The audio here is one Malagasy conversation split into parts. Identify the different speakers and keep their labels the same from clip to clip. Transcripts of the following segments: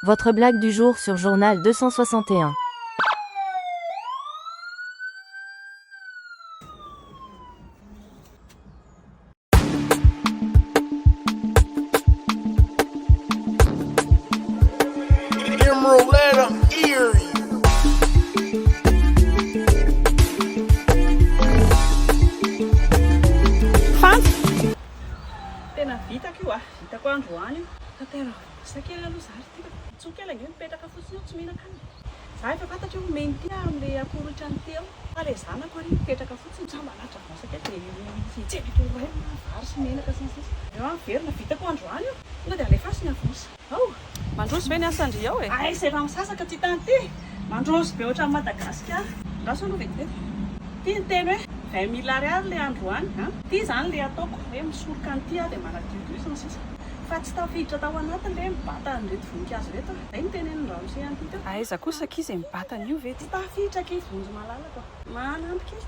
Speaker 1: Votre blague du jour sur Journal 261.
Speaker 2: Emerald Letter Erie.
Speaker 3: Tena vitako io vitako androany io fa tena sakely aloha zary tika tsoky ela nge mipetraka fotsiny eo tsy mihinan-kanina za efa fantatra eo menti amin'le akorotra ny teo fa le zanako ary mipetraka fotsiny sa malatra vasaka de tsebitro ray vary sy menaka sy ny sisa eo verina vitako androany io tonga de alefasiny avosa ao mandroso ve ny asandry ao e ay zay raha misasaka tsy tany ty mandroso be ohatran'ny Madagasikara raso aloha vetivety ty ny teny hoe 20 000 ariary le androany ty zany le ataoko hoe misoroka an'ity a de manadiodio sy ny sisa fa tsy tafiditra tao anatiny le mibata an'ireto voninkazo reto zay ny teneniny raha misy an'ity teo aiza kosa kizy mibata an'io ve tsy tafiditra kizy vonjy malalaka manampy kizy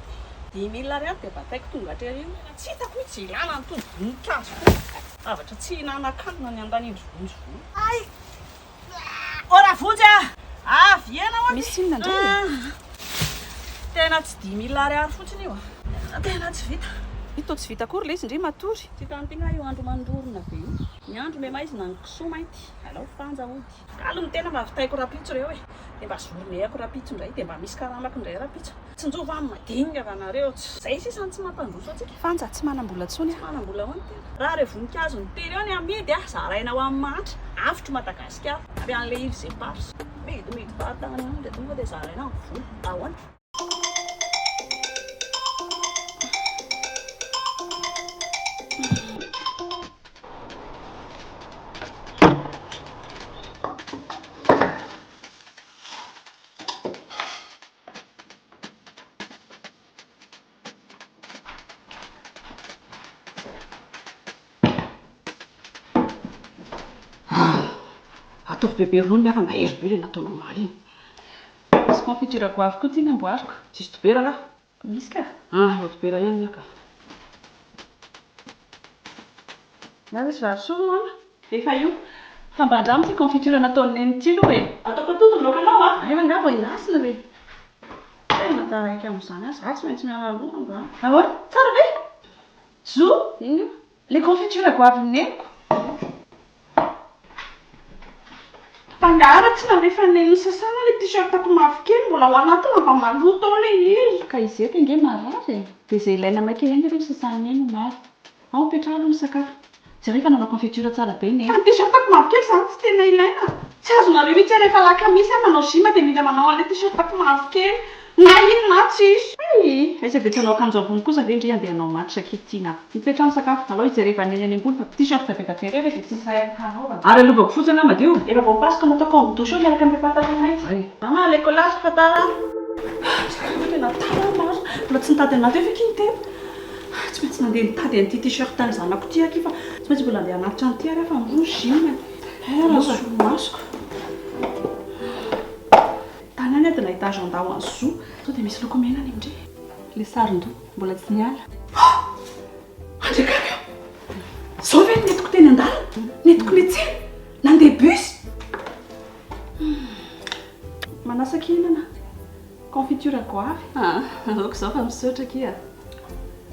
Speaker 3: 10 000 ariary de bataiko tonga hatreo tsy hitako hoe tsy ilana nytony voninkazo zavatra tsy hinana-kanina ny andanindry vonjy ay ora vonjy avy ena misy inona ndray tena tsy 10 000 ariary fotsiny io tena tsy vita ito tsy vita kory le izy ndry matory tsy tantegna io andro mandorona be io ny andro le maizina ny kisoa mainty alao fanjahody kalo ny tena mavitaiko rapitso reo e de mba zoronehako rapitso indray de mba misy karamako indray rapitso tsy njova amin'ny madinga vanareo zay sisany tsy mampandroso atsika fanja tsy manambola tsony manambola hoany tena raha re voninkazo ny teny eo ny amidy zaraina ho amin'ny manitra avitro Madagasikara avy an'le iry zay parsa midy vahatany any de tonga de zaraina ny vola ahoana ataovy bebe ronono nefa mahery be le nataonao maly iny misy confiture goavy koa ty ny amboariko tsisy dobera nga misy ka dobera ihany miaka misy varosoa efa io fa mba andramo ty confiture nataony neny ty aloha e ataoko atoto laoka anao efa ngava inasina re tena taraiky amin'izany za tsy maintsy miala-loha mba ahoana tsara ve zo ino le confiture goavy neniko Pangara tsy nandefa neny sasana le t-shirtako mavokely mbola ao anatiny mba maloto ao le izy ka izy eto nge marary de zay ilaina maike ihany rehefa sasana eny maro ao petraha aloha ny sakafo zay rehefa nanao confiture tsara be neny fa t-shirtako mavokely zany tsy tena ilaina tsy azonareo mihitsy rehefa lakamisy manao gym de mila manao an'le t-shirtako mavokely na ino na tsisy aiza be tsy anao akanjo ambony kosa ve ndry andeha hanao match kitina mipetraha ny sakafo alao izy rehefa neny any ambony fa t-shirt be rehefa de tsy sahy hanaovana ary alovako fotsiny madio efa voapasika nataoko amin'ny douche miaraka amin'ny pataloha mama le colasy fatara tena tara maro mbola tsy nitady anaty eo feky ny tena tsy maintsy nandeha nitady an'ity t-shirt any zanako ty aky fa tsy maintsy mbola andeha hanatitra an'ity ary fa ambony gym masoko tany any adina hita agenda ho an'ny zo sao dia misy loko mena any amindre le sarin-doha mbola tsy niala andrekaka zao ve netiko teny andala netiko le tsena nandeha bus manasaka inana confiture goavy aoko zao fa misaotra kia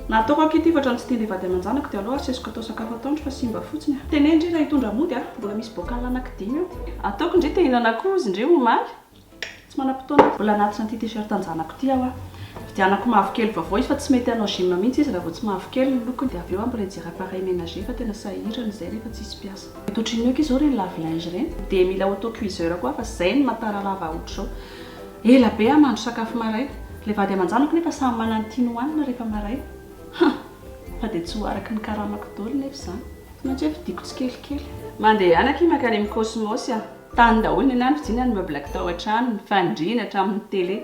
Speaker 3: nataoko aky ty fa ohatrany tsy teny vady aman-janako dia aloha asesiko atao sakafo atoandro fa simba fotsiny tenendry raha hitondra mody mbola misy bokal anankidimy eo ataoko indray te hihinana kozy indray omaly tsy manam-potoana mbola anatina ty t-shirt anjanako ty aho vidianako mavokely vaovao izy fa tsy mety hanao gym mihitsy izy raha vao tsy mavokely ny lokony dia avy eo ambola hijery appareil ménager fa tena sahirana izay rehefa tsisy piasa ohatriny eo zao reny lave linge reny dia mila auto-cuiseur koa fa zay ny matara lava ohatra zao ela be mandro sakafo maray le vady aman-janako nefa samy manana tiany hohanina rehefa maray fa dia tsy ho araky ny karamako daholo nefa izany maintsy hoe vidiko tsikelikely mandeha anaky makany amin'ny cosmos tany daholo ny anany fidina ny meuble tao an-trano ny fandriana hatramin'ny télé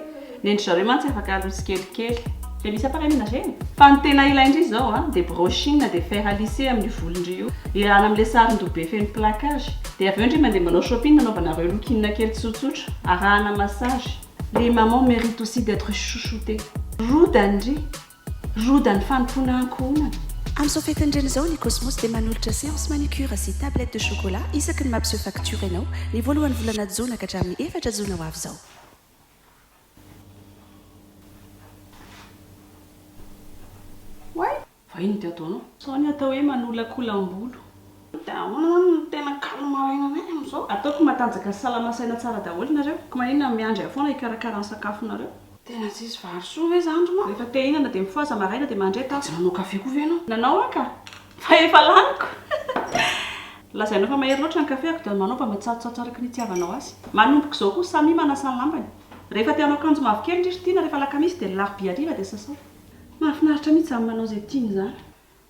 Speaker 3: nendry zareo mantsy afaka aloha tsikelikely dia misy appareil ménager fa ny tena ilaindry izao dia brushing dia fer à lisser amin'ny volondry io irana amin'ilay sarin-doha be feno placage dia avy eo ndry mandeha manao shopping nanaovanareo lokinina kely tsotsotra arahana massage les mamans méritent aussi d'être chouchoutées rodandry rodan'ny fanompoana ankohonana
Speaker 4: amin'izao fetindreny izao ny cosmos dia manolotra séance manicure sy tablette de chocolat isaky ny mampiseho facture ianao ny voalohany volana jona ka hatramin'ny 4 jona ho avy izao.
Speaker 3: Way va ino dia ataonao? Sao ny atao hoe manolakolam-bolo. Dia ahoana zany no tena kalmarainanay amin'izao? Ataoko matanjaka salamasaina tsara daholo nareo. Ko maninona miandry foana hikarakara ny sakafonareo? Tena tsisy vary soa ve zandro ma? Rehefa te hihinana dia mifoaza maraina dia mandreta. Tsy nanao kafe koa ve ianao? Nanao aka? Fa efa laniko. Lazainao fa mahery loatra ny kafe ako dia manao mba matsatsotsara araka ny itiavanao azy. Manomboka izao koa samy manasa ny lambany. Rehefa te hanao akanjo mavokely indrisy tiana rehefa lakamisy dia larobia hariva dia sasao. Mahafinaritra mihitsy amin'ny manao izay tiany izany.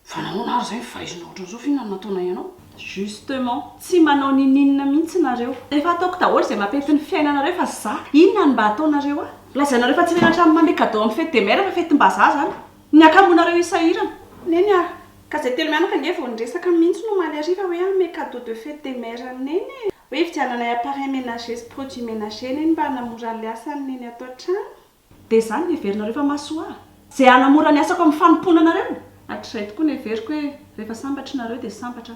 Speaker 3: Fa nahoana ary izay mifaizina ohatran'izao fihinana nataona ianao? Justement, tsy manao nininina mihitsy nareo. Efa ataoko daholo izay mampety ny fiainanareo fa za inona ny mba ataonareo a? Lazainareo fa tsy rehetra mandeha cadeau amin'ny fety de mère fa fetim-bazaha zany. Ny akamonareo isahirana. Neny a, ka izay telo mianaka nge vao niresaka mihitsy no maly hariva hoe ame cadeau de fête de mère neny. Hoe fidianana appareil ménager sy produit ménager neny mba hanamora ny asany neny atao an-trano. Dia izany ny heverinareo fa mahasoa. Izay hanamora ny asako amin'ny fanompona anareo. Hatrizay tokoa ny heveriko hoe rehefa sambatra nareo dia sambatra.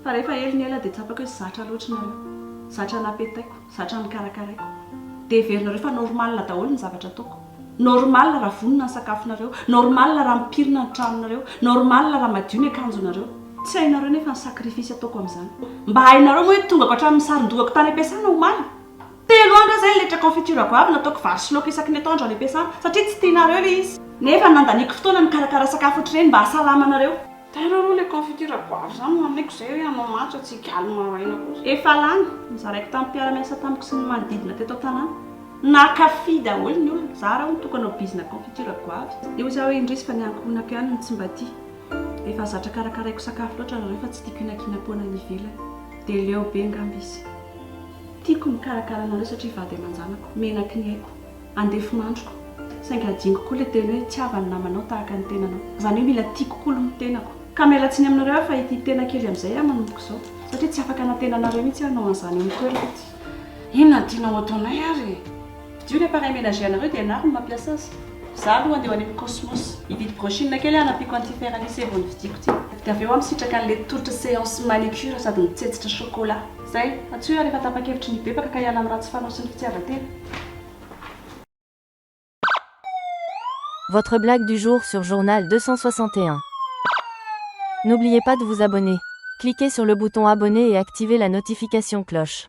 Speaker 3: Fa rehefa hely ny ela dia tsapako hoe zatra loatra nareo. Zatra napetaiko, zatra nikarakaraiko. Dia heverinareo fa normal daholo ny zavatra ataoko. Normal raha vonona ny sakafonareo, normal raha mipirina ny tranonareo, normal raha madio ny akanjonareo. Tsy hainareo nefa ny sakrifisy ataoko amin'izany. Mba hainareo moa hoe tongako hatramin'ny saron-dohako tany ampiasana omaly. Telo andro zay letra confiture goavy nataoko vary sy laoka isaky ny atoandro any ampiasana satria tsy tianareo ilay izy. Nefa nandaniko fotoana mikarakara sakafo ohatr'ireny mba hahasalamanareo. Taireo ilay confiture goavy zany mameko izay hoe hanao matso tsy galona maraina kosa. Efa lany nizaraiko tamin'ny mpiara-miasa tamiko sy ny manodidina teto an-tanàna. Nakafy daholo ny olona. Za raha hono tokony ho bizina confiture goavy. Io za hoe indrisy fa ny ankohonako ihany no tsy mba tia. Efa zatra karakaraiko sakafo loatra raha rehefa tsy tiako hinankinam-poana ny ivelany. Dia leo be angamba izy. Tiako mikarakara anareo satria vady aman-janako, menaky ny haiko, andefo-mandroko. Saingy adingo koa ilay tena hoe tiavany namanao tahaka ny tenanao. Izany hoe mila tiako koa ny tenako. Ka mialatsiny aminareo fa ity tena kely amin'izay manomboka izao. Satria tsy afaka natenanareo mihitsy hanao an'izany amin'ny toerana. Inona tianao ataonay ary? Vidio ilay appareil ménager anareo dia ianareo no mampiasa azy. Za aloha andeha any amin'ny Cosmos. Hividy brochine kely hanapiako anti-fer lissé vao nividiko ty. Dia avy eo aho misitraka an'ilay tolotra séance manicure sady mitsetsitra chocolat. Zay, atsy hoe rehefa tapa-kevitry ny bebaka ka hiala amin'ny ratsy fanao sy ny fitiavan-tena.
Speaker 1: Votre blague du jour sur Journal 261. N'oubliez pas de vous abonner. Cliquez sur le bouton abonner et activez la notification cloche.